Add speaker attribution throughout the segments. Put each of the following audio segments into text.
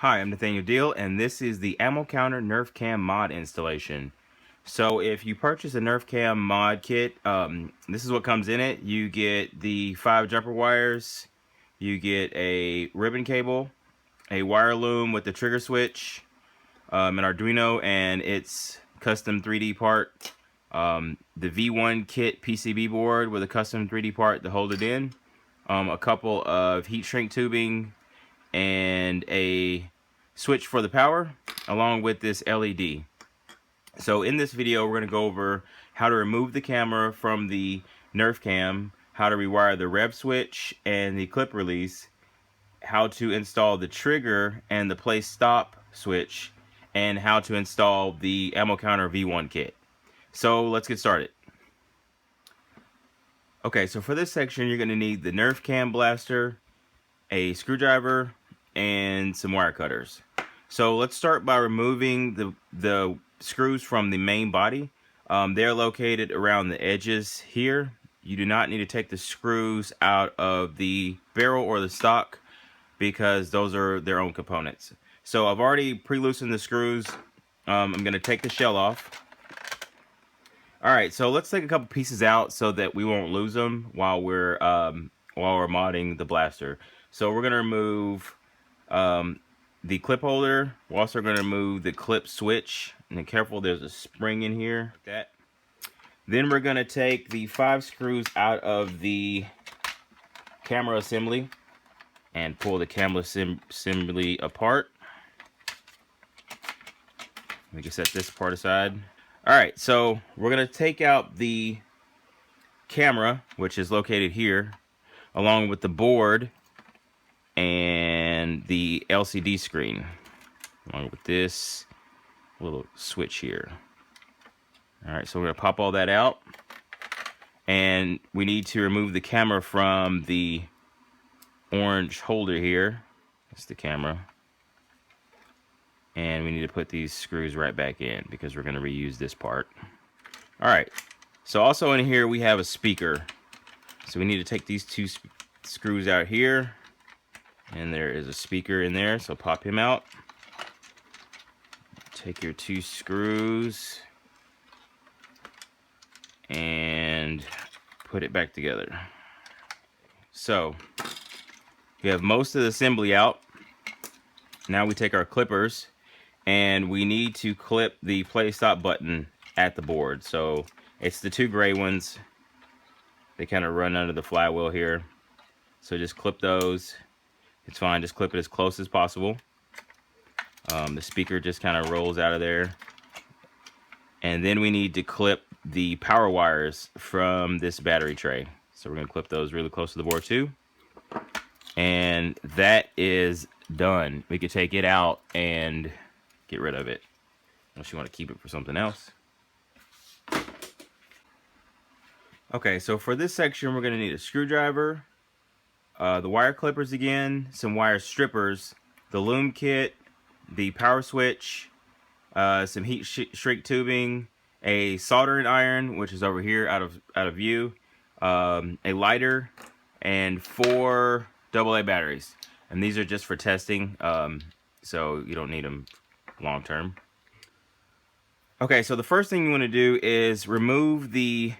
Speaker 1: Hi, I'm Nathaniel Deal, and this is the AmmoCounter Nerf Cam mod installation. So if you purchase a Nerf Cam mod kit, this is what comes in it. You get the 5 jumper wires, you get a ribbon cable, a wire loom with the trigger switch, an Arduino and its custom 3D part, the V1 kit PCB board with a custom 3D part to hold it in, a couple of heat shrink tubing, and a switch for the power, along with this LED. So in this video, we're going to go over how to remove the camera from the Nerf Cam, how to rewire the rev switch and the clip release, how to install the trigger and the play stop switch, and how to install the AmmoCounter V1 kit. So let's get started. Okay, so for this section, you're going to need the Nerf Cam blaster, a screwdriver, and some wire cutters. So let's start by removing the screws from the main body. They're located around the edges here. You do not need to take the screws out of the barrel or the stock because those are their own components. So I've already pre-loosened the screws. I'm going to take the shell off. Alright, so let's take a couple pieces out so that we won't lose them while we're modding the blaster. So we're going to remove the clip holder. We're also going to remove the clip switch. And then careful, there's a spring in here. Like that. Then we're going to take the 5 screws out of the camera assembly and pull the camera assembly apart. We can set this part aside. Alright, so we're going to take out the camera, which is located here, along with the board and the LCD screen, along with this little switch here. Alright, so we're going to pop all that out, and we need to remove the camera from the orange holder here. That's the camera. And we need to put these screws right back in because we're going to reuse this part. Alright, so also in here we have a speaker. So we need to take these 2 screws out here. And there is a speaker in there, so pop him out. Take your 2 screws and put it back together. So we have most of the assembly out. Now we take our clippers and we need to clip the play stop button at the board. So it's the 2 gray ones. They kind of run under the flywheel here. So just clip those. It's fine, just clip it as close as possible. The speaker just kind of rolls out of there. And then we need to clip the power wires from this battery tray. So we're going to clip those really close to the board too. And that is done. We could take it out and get rid of it, unless you want to keep it for something else. Okay, so for this section, we're going to need a screwdriver, the wire clippers again, some wire strippers, the loom kit, the power switch, some heat shrink tubing, a soldering iron, which is over here out of view, a lighter, and 4 AA batteries. And these are just for testing, so you don't need them long term. Okay, so the first thing you want to do is remove the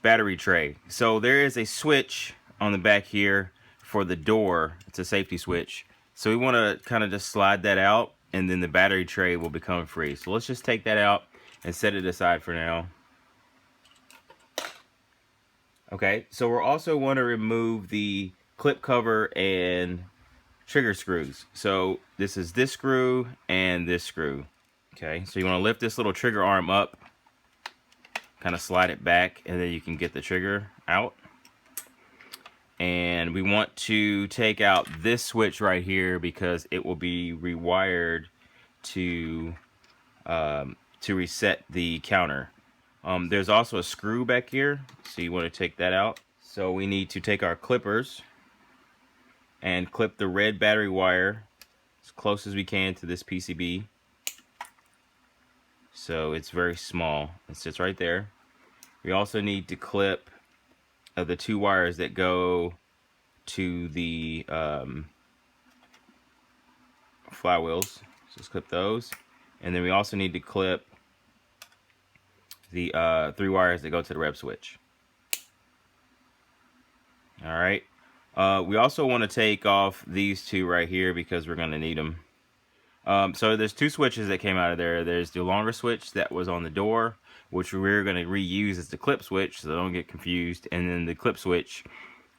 Speaker 1: battery tray. So there is a switch on the back here for the door. It's a safety switch. So we want to kind of just slide that out, and then the battery tray will become free. So let's just take that out and set it aside for now. Okay, so we'll also want to remove the clip cover and trigger screws. So this is this screw and this screw. Okay, so you want to lift this little trigger arm up, kind of slide it back, and then you can get the trigger out. And we want to take out this switch right here because it will be rewired to reset the counter. There's also a screw back here, so you want to take that out. So we need to take our clippers and clip the red battery wire as close as we can to this PCB. So it's very small. It sits right there. We also need to clip the 2 wires that go to the flywheels. So let's clip those. And then we also need to clip the 3 wires that go to the rev switch. All right. We also want to take off these 2 right here because we're going to need them. So there's 2 switches that came out of there. There's the longer switch that was on the door, which we're going to reuse as the clip switch, so don't get confused. And then the clip switch,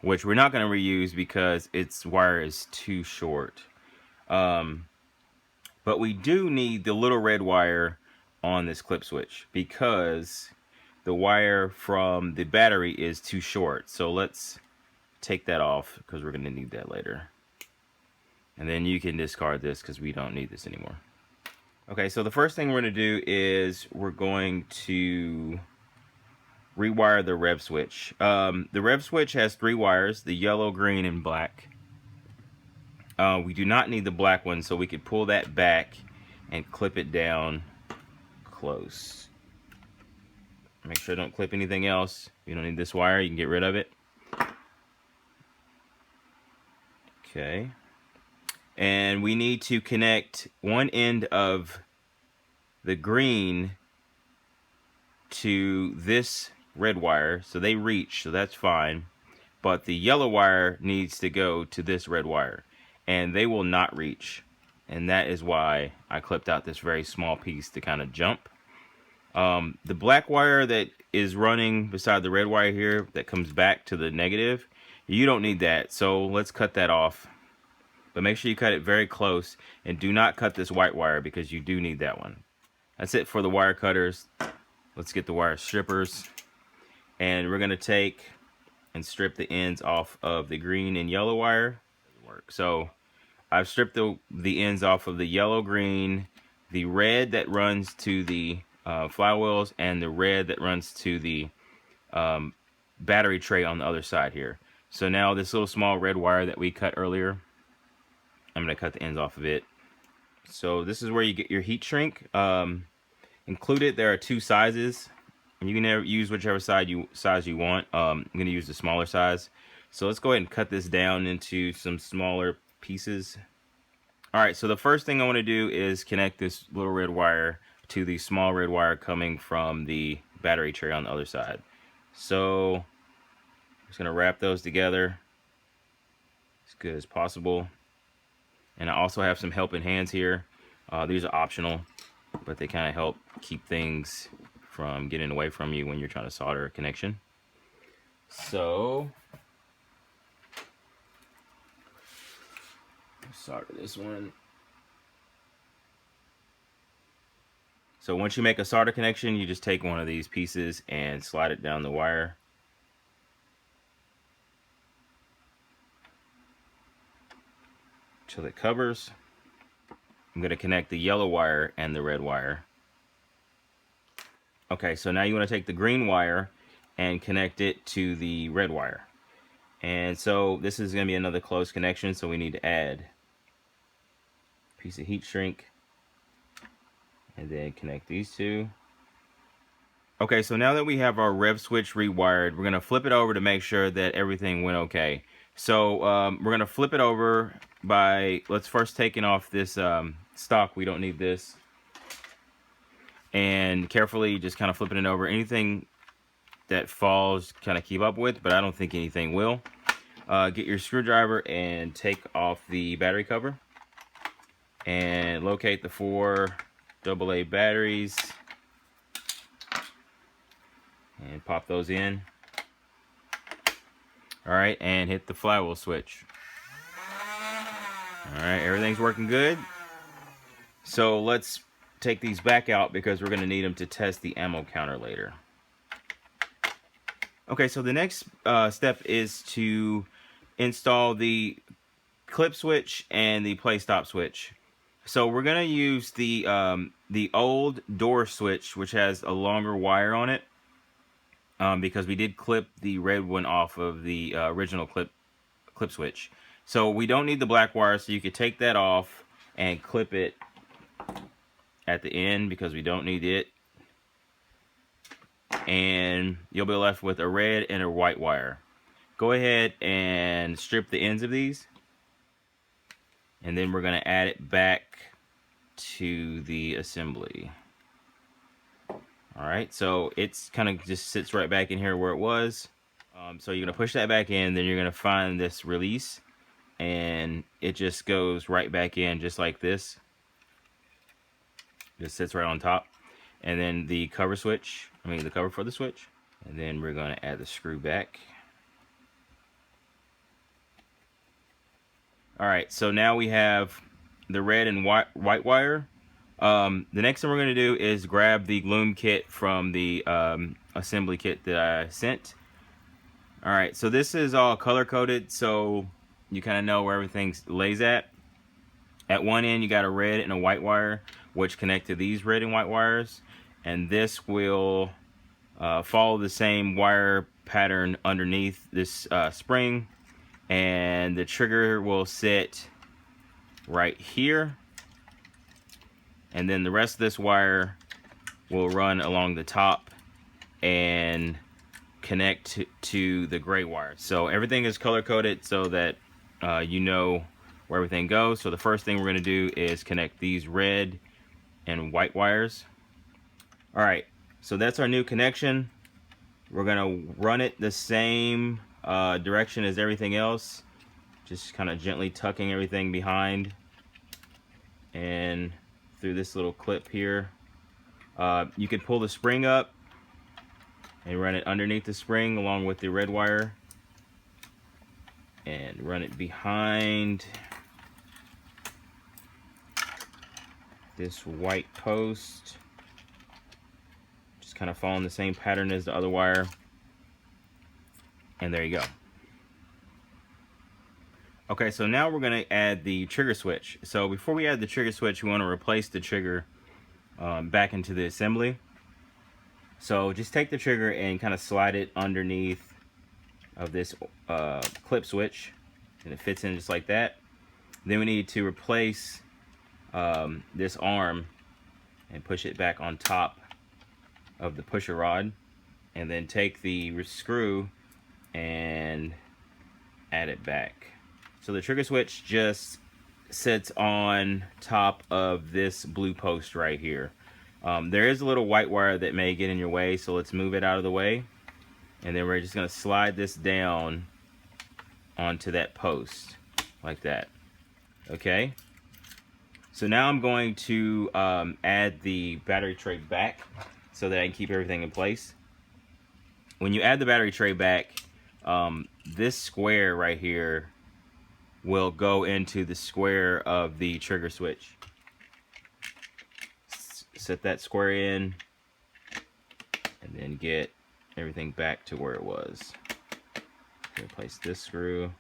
Speaker 1: which we're not going to reuse because its wire is too short. But we do need the little red wire on this clip switch because the wire from the battery is too short. So let's take that off because we're going to need that later. And then you can discard this because we don't need this anymore. Okay, so the first thing we're going to do is we're going to rewire the rev switch. The rev switch has 3 wires, the yellow, green, and black. We do not need the black one, so we could pull that back and clip it down close. Make sure I don't clip anything else. If you don't need this wire, you can get rid of it. Okay. And we need to connect one end of the green to this red wire, so they reach, so that's fine. But the yellow wire needs to go to this red wire, and they will not reach. And that is why I clipped out this very small piece to kind of jump. The black wire that is running beside the red wire here that comes back to the negative, you don't need that, so let's cut that off. But make sure you cut it very close, and do not cut this white wire because you do need that one. That's it for the wire cutters. Let's get the wire strippers, and we're going to take and strip the ends off of the green and yellow wire. So I've stripped the ends off of the yellow, green, the red that runs to the flywheels, and the red that runs to the battery tray on the other side here. So now this little small red wire that we cut earlier, I'm going to cut the ends off of it. So this is where you get your heat shrink. Included, there are 2 sizes, and you can use whichever size you want. I'm going to use the smaller size. So let's go ahead and cut this down into some smaller pieces. Alright, so the first thing I want to do is connect this little red wire to the small red wire coming from the battery tray on the other side. So I'm just going to wrap those together as good as possible. And I also have some helping hands here. These are optional, but they kind of help keep things from getting away from you when you're trying to solder a connection. So solder this one. So once you make a solder connection, you just take one of these pieces and slide it down the wire. Till it covers. I'm going to connect the yellow wire and the red wire. Okay, so now you want to take the green wire and connect it to the red wire. And so this is going to be another close connection, so we need to add a piece of heat shrink and then connect these 2. Okay, so now that we have our rev switch rewired, we're going to flip it over to make sure that everything went okay. So we're going to flip it over by, let's first taking off this stock. We don't need this. And carefully just kind of flipping it over. Anything that falls, kind of keep up with, but I don't think anything will. Get your screwdriver and take off the battery cover. And locate the 4 AA batteries. And pop those in. Alright, and hit the flywheel switch. Alright, everything's working good. So let's take these back out because we're going to need them to test the ammo counter later. Okay, so the next step is to install the clip switch and the play stop switch. So we're going to use the old door switch, which has a longer wire on it. Because we did clip the red one off of the original clip switch. So we don't need the black wire, so you could take that off and clip it at the end because we don't need it. And you'll be left with a red and a white wire. Go ahead and strip the ends of these. and then we're going to add it back to the assembly. Alright, so it's kind of just sits right back in here where it was. So you're going to push that back in, then you're going to find this release, and it just goes right back in just like this. Just sits right on top. And then the cover switch, the cover for the switch. And then we're going to add the screw back. Alright, so now we have the red and white wire. The next thing we're going to do is grab the loom kit from the assembly kit that I sent. Alright, so this is all color coded, so you kind of know where everything lays at. At one end you got a red and a white wire, which connect to these red and white wires, and this will follow the same wire pattern underneath this spring, and the trigger will sit right here, and then the rest of this wire will run along the top and connect to the gray wire. So everything is color coded so that you know where everything goes. So the first thing we're going to do is connect these red and white wires. Alright, so that's our new connection. We're going to run it the same direction as everything else, just kind of gently tucking everything behind and through this little clip here. You could pull the spring up and run it underneath the spring along with the red wire, and run it behind this white post, just kind of following the same pattern as the other wire, and there you go. Okay, so now we're going to add the trigger switch. So before we add the trigger switch, we want to replace the trigger back into the assembly. So just take the trigger and kind of slide it underneath of this clip switch, and it fits in just like that. Then we need to replace this arm and push it back on top of the pusher rod, and then take the screw and add it back. So the trigger switch just sits on top of this blue post right here. There is a little white wire that may get in your way, so let's move it out of the way, and then we're just going to slide this down onto that post like that. Okay, so now I'm going to add the battery tray back so that I can keep everything in place. When you add the battery tray back, this square right here will go into the square of the trigger switch. Set that square in, and then get everything back to where it was. Replace this screw,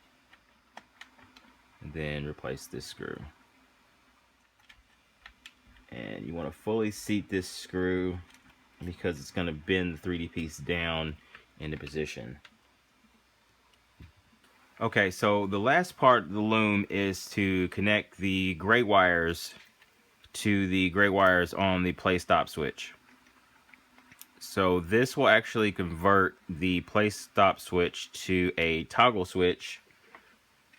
Speaker 1: and then replace this screw. And you want to fully seat this screw because it's going to bend the 3D piece down into position. Okay, so the last part of the loom is to connect the gray wires to the gray wires on the play stop switch. So this will actually convert the play stop switch to a toggle switch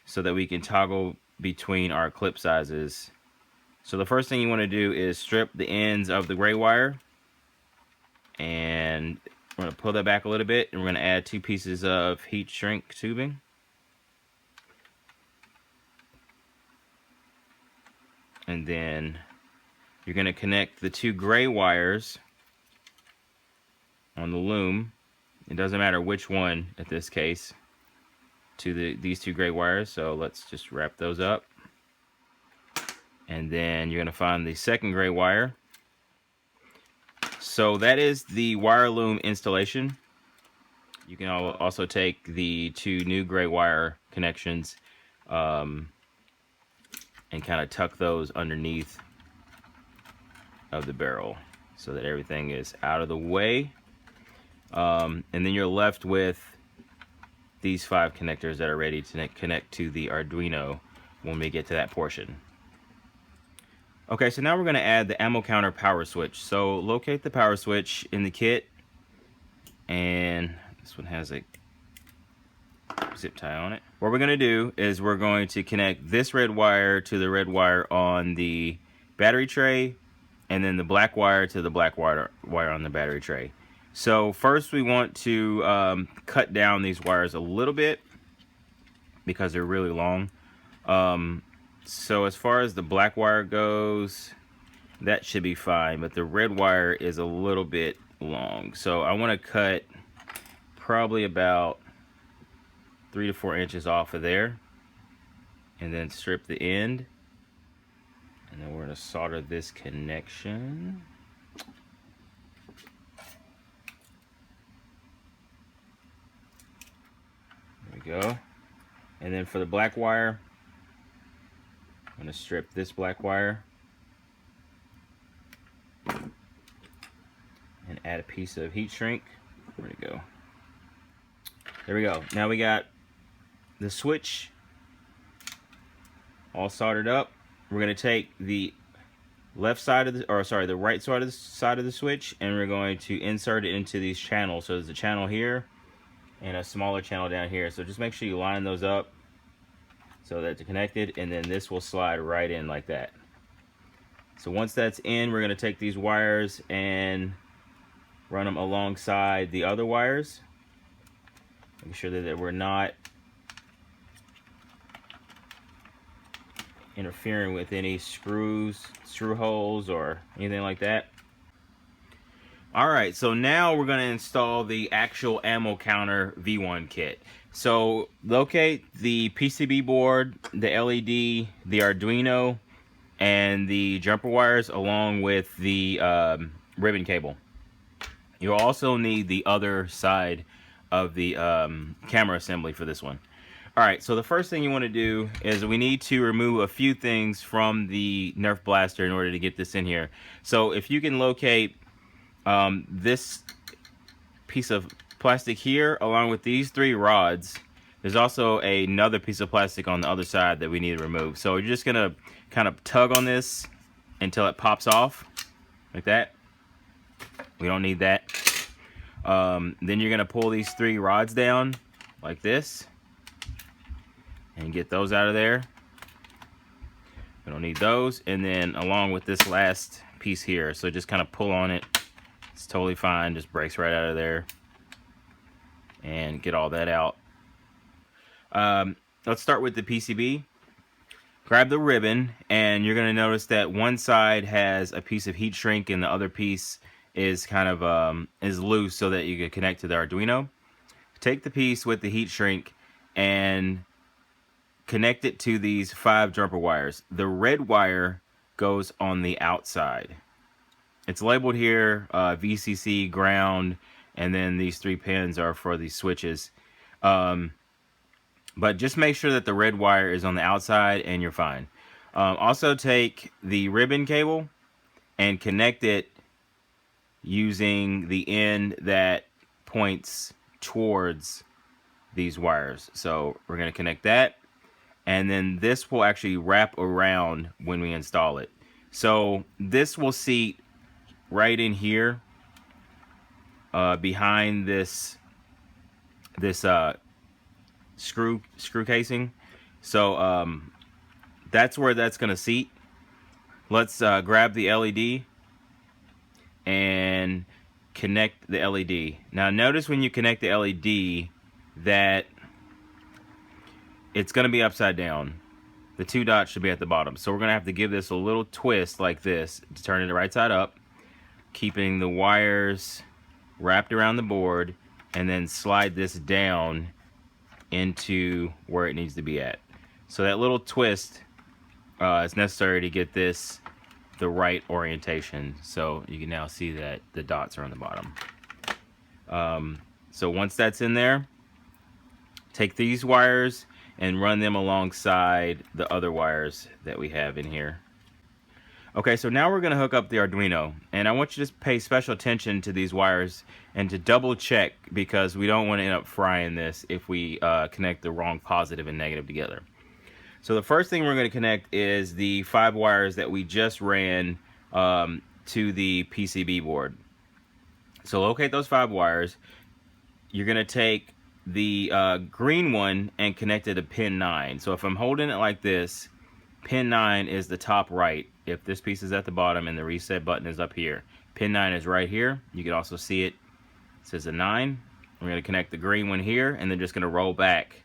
Speaker 1: so that we can toggle between our clip sizes. So the first thing you want to do is strip the ends of the gray wire, and we're going to pull that back a little bit, and we're going to add 2 pieces of heat shrink tubing. And then you're going to connect the 2 gray wires on the loom. It doesn't matter which one at this case, to these 2 gray wires. So let's just wrap those up. And then you're going to find the second gray wire. So that is the wire loom installation. You can also take the 2 new gray wire connections and kind of tuck those underneath of the barrel so that everything is out of the way, and then you're left with these 5 connectors that are ready to connect to the Arduino when we get to that portion. Okay, so now we're going to add the AmmoCounter power switch. So locate the power switch in the kit, and this one has a zip tie on it. What we're going to do is we're going to connect this red wire to the red wire on the battery tray, and then the black wire to the black wire on the battery tray. So first we want to cut down these wires a little bit because they're really long. So as far as the black wire goes, that should be fine, but the red wire is a little bit long. So I want to cut probably about 3 to 4 inches off of there, and then strip the end, and then we're going to solder this connection. There we go. And then for the black wire, I'm going to strip this black wire and add a piece of heat shrink. Where'd it go? There we go. Now we got the switch all soldered up. We're going to take the left side of the, or sorry, the right side of the switch, and we're going to insert it into these channels. So there's a channel here and a smaller channel down here. So just make sure you line those up so that they're connected, and then this will slide right in like that. So once that's in, we're going to take these wires and run them alongside the other wires. Make sure that we're not interfering with any screw holes or anything like that. Alright, so now we're going to install the actual AmmoCounter V1 kit. So locate the PCB board, the LED, the Arduino, and the jumper wires along with the ribbon cable. You'll also need the other side of the camera assembly for this one. Alright, so the first thing you want to do is we need to remove a few things from the Nerf blaster in order to get this in here. So if you can locate this piece of plastic here along with these 3 rods, there's also another piece of plastic on the other side that we need to remove. So you're just going to kind of tug on this until it pops off like that. We don't need that. Then you're going to pull these 3 rods down like this and get those out of there. We don't need those. And then along with this last piece here, so just kind of pull on it. It's totally fine, just breaks right out of there, and get all that out. Let's start with the PCB. Grab the ribbon, and you're going to notice that one side has a piece of heat shrink and the other piece is kind of is loose so that you can connect to the Arduino. Take the piece with the heat shrink and connect it to these 5 jumper wires. The red wire goes on the outside. It's labeled here VCC, ground, and then these 3 pins are for the switches. But just make sure that the red wire is on the outside and you're fine. Also take the ribbon cable and connect it using the end that points towards these wires. So we're going to connect that, and then this will actually wrap around when we install it. So this will seat right in here behind this screw casing. So that's where that's going to seat. Let's grab the LED and connect the LED. Now notice when you connect the LED that it's going to be upside down. The 2 dots should be at the bottom. So we're going to have to give this a little twist like this to turn it right side up, keeping the wires wrapped around the board, and then slide this down into where it needs to be at. So that little twist is necessary to get this the right orientation. So you can now see that the dots are on the bottom. So once that's in there, take these wires and run them alongside the other wires that we have in here. Okay, so now we're going to hook up the Arduino, and I want you to pay special attention to these wires and to double check, because we don't want to end up frying this if we connect the wrong positive and negative together. So the first thing we're going to connect is the 5 wires that we just ran to the PCB board. So locate those 5 wires. You're going to take the green one and connect it to pin 9. So if I'm holding it like this, pin 9 is the top right. If this piece is at the bottom and the reset button is up here, pin 9 is right here. You can also see it. It says a 9. We're going to connect the green one here, and then just going to roll back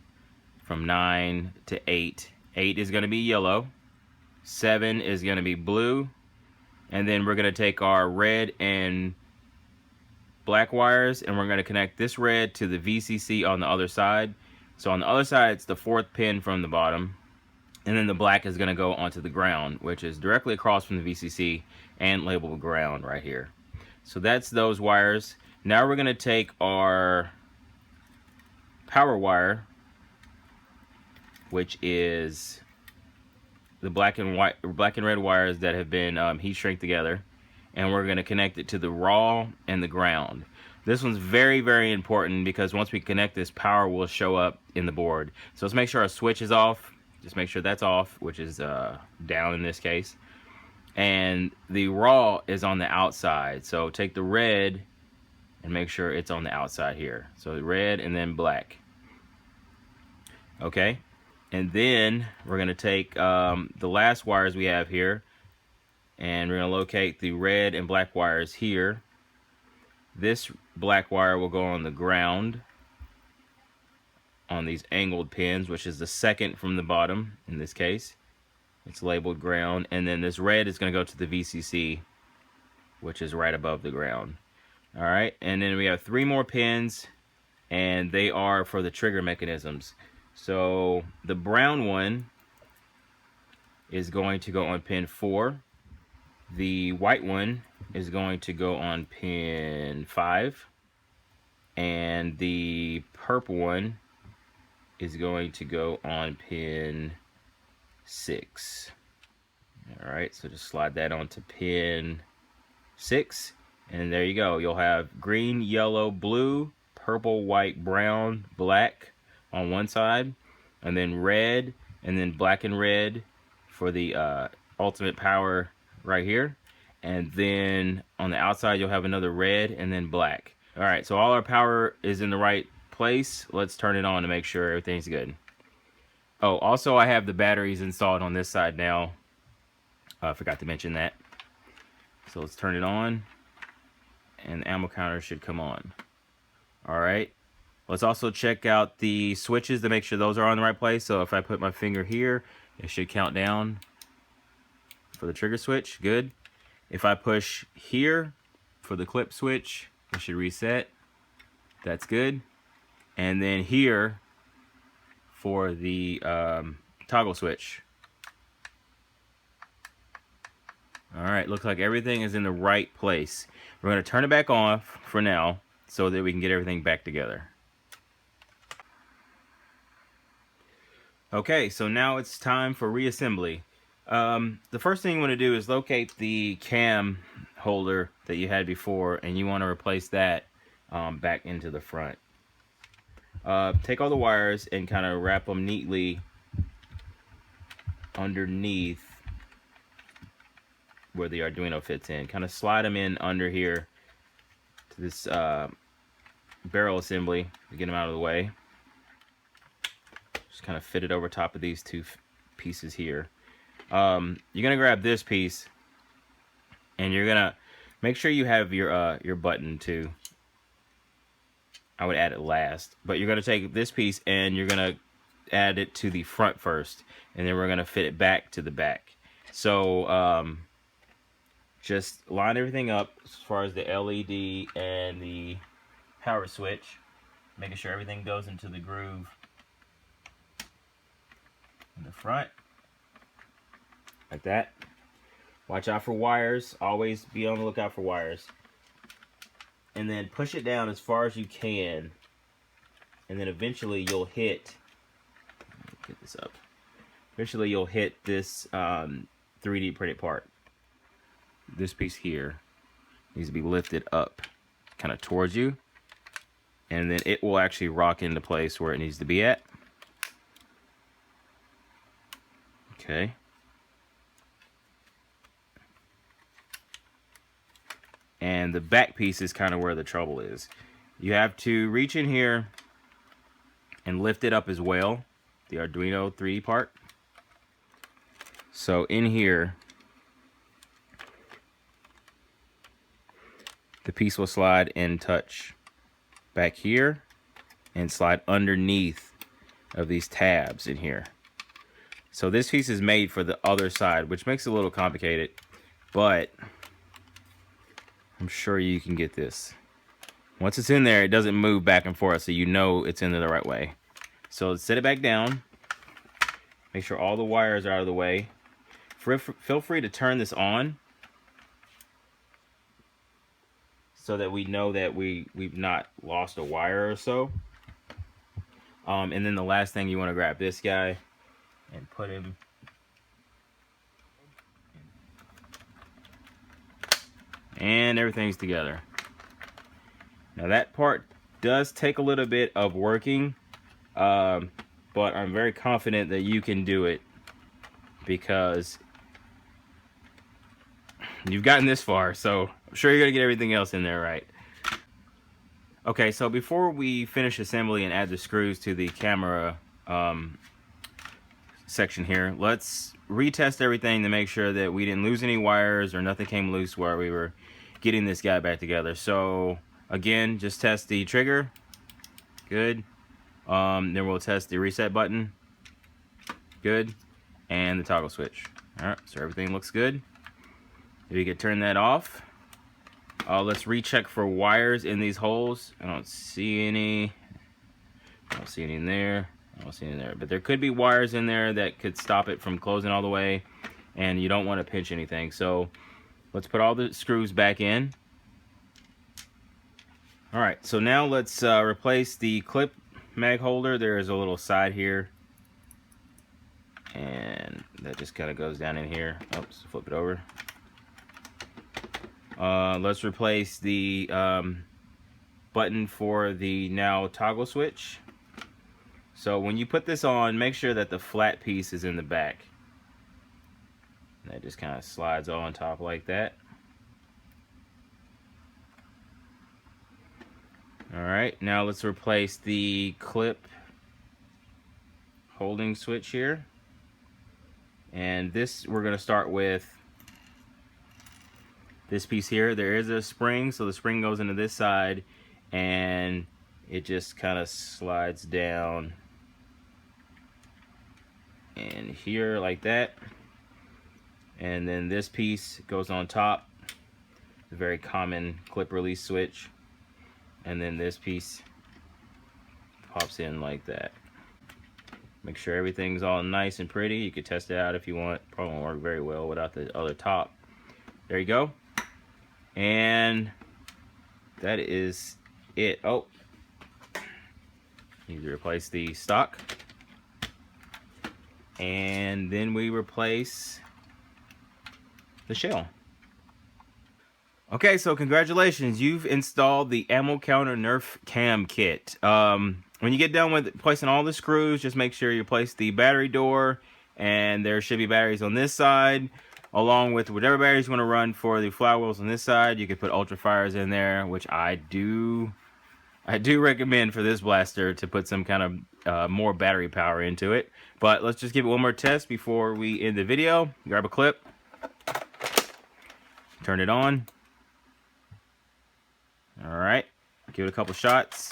Speaker 1: from 9 to 8. 8 is going to be yellow. 7 is going to be blue. And then we're going to take our red and black wires, and we're going to connect this red to the VCC on the other side. So on the other side, it's the 4th pin from the bottom. And then the black is going to go onto the ground, which is directly across from the VCC and labeled ground right here. So that's those wires. Now we're going to take our power wire, which is the black and red wires that have been heat shrink together, and we're going to connect it to the raw and the ground. This one's very, very important because once we connect this, power will show up in the board. So let's make sure our switch is off. Just make sure that's off, which is down in this case. And the raw is on the outside. So take the red and make sure it's on the outside here. So red and then black. Okay. And then we're going to take the last wires we have here, and we're going to locate the red and black wires here. This black wire will go on the ground on these angled pins, which is the 2nd from the bottom in this case. It's labeled ground. And then this red is going to go to the VCC, which is right above the ground. All right, and then we have 3 more pins, and they are for the trigger mechanisms. So the brown one is going to go on pin 4. The white one is going to go on pin 5. And the purple one is going to go on pin 6. All right, so just slide that onto pin 6. And there you go. You'll have green, yellow, blue, purple, white, brown, black on one side, and then red, and then black and red for the ultimate power right here. And then on the outside, you'll have another red and then black. All right, so all our power is in the right place. Let's turn it on to make sure everything's good. Oh, also I have the batteries installed on this side now. I forgot to mention that. So let's turn it on, and the ammo counter should come on. All right, let's also check out the switches to make sure those are on the right place. So if I put my finger here, it should count down for the trigger switch. Good. If I push here for the clip switch, it should reset. That's good. And then here for the toggle switch. All right, looks like everything is in the right place. We're going to turn it back off for now so that we can get everything back together. Okay, so now it's time for reassembly. The first thing you want to do is locate the cam holder that you had before, and you want to replace that back into the front. Take all the wires and kind of wrap them neatly underneath where the Arduino fits in. Kind of slide them in under here to this barrel assembly to get them out of the way. Just kind of fit it over top of these 2 pieces here. You're gonna grab this piece, and you're gonna make sure you have your button too. I would add it last, but you're gonna take this piece and you're gonna add it to the front first, and then we're gonna fit it back to the back. So just line everything up as far as the LED and the power switch, making sure everything goes into the groove in the front, like that. Watch out for wires. Always be on the lookout for wires. And then push it down as far as you can, and then eventually you'll hit, get this up, eventually you'll hit this 3D printed part. This piece here needs to be lifted up kind of towards you, and then it will actually rock into place where it needs to be at. Okay. And the back piece is kind of where the trouble is. You have to reach in here and lift it up as well, the Arduino 3D part. So in here, the piece will slide and touch back here and slide underneath of these tabs in here. So this piece is made for the other side, which makes it a little complicated, but I'm sure you can get this. Once it's in there, it doesn't move back and forth, so you know it's in there the right way. So let's set it back down. Make sure all the wires are out of the way. Feel free to turn this on so that we know that we've not lost a wire or so. And then the last thing, you want to grab this guy and put him and everything's together. Now that part does take a little bit of working, but I'm very confident that you can do it because you've gotten this far, so I'm sure you're gonna get everything else in there right. Okay, so before we finish assembly and add the screws to the camera section here, let's retest everything to make sure that we didn't lose any wires or nothing came loose while we were getting this guy back together. So again, just test the trigger. Good. Then we'll test the reset button. Good. And the toggle switch. Alright, so everything looks good. If you could turn that off. Let's recheck for wires in these holes. I don't see any. I don't see any in there. I don't see any in there. But there could be wires in there that could stop it from closing all the way. And you don't want to pinch anything. So let's put all the screws back in. Alright, so now let's replace the clip mag holder. There is a little side here. And that just kind of goes down in here. Oops, flip it over. Let's replace the button for the now toggle switch. So when you put this on, make sure that the flat piece is in the back. And that just kind of slides on top like that. Alright, now let's replace the clip holding switch here. And this, we're going to start with this piece here. There is a spring, so the spring goes into this side and it just kind of slides down in here like that. And then this piece goes on top, a very common clip release switch. And then this piece pops in like that. Make sure everything's all nice and pretty. You could test it out if you want. Probably won't work very well without the other top. There you go. And that is it. Oh, need to replace the stock. And then we replace the shell. Okay, so congratulations, you've installed the AmmoCounter Nerf Cam kit. When you get done with placing all the screws, just make sure you place the battery door, and there should be batteries on this side, along with whatever batteries you want to run for the flywheels on this side. You could put ultrafires in there, which I do recommend for this blaster to put some kind of more battery power into it. But let's just give it one more test before we end the video. Grab a clip, turn it on. Alright, give it a couple shots.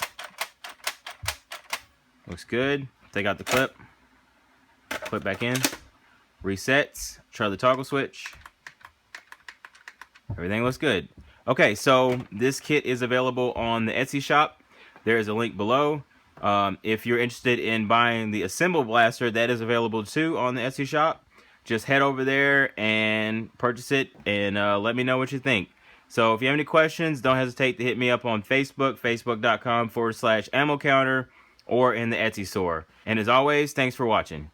Speaker 1: Looks good. Take out the clip. Clip back in. Resets. Try the toggle switch. Everything looks good. Okay, so this kit is available on the Etsy shop. There is a link below. If you're interested in buying the Assemble Blaster, that is available too on the Etsy shop. Just head over there and purchase it, and let me know what you think. So if you have any questions, don't hesitate to hit me up on Facebook, facebook.com/AmmoCounter, or in the Etsy store. And as always, thanks for watching.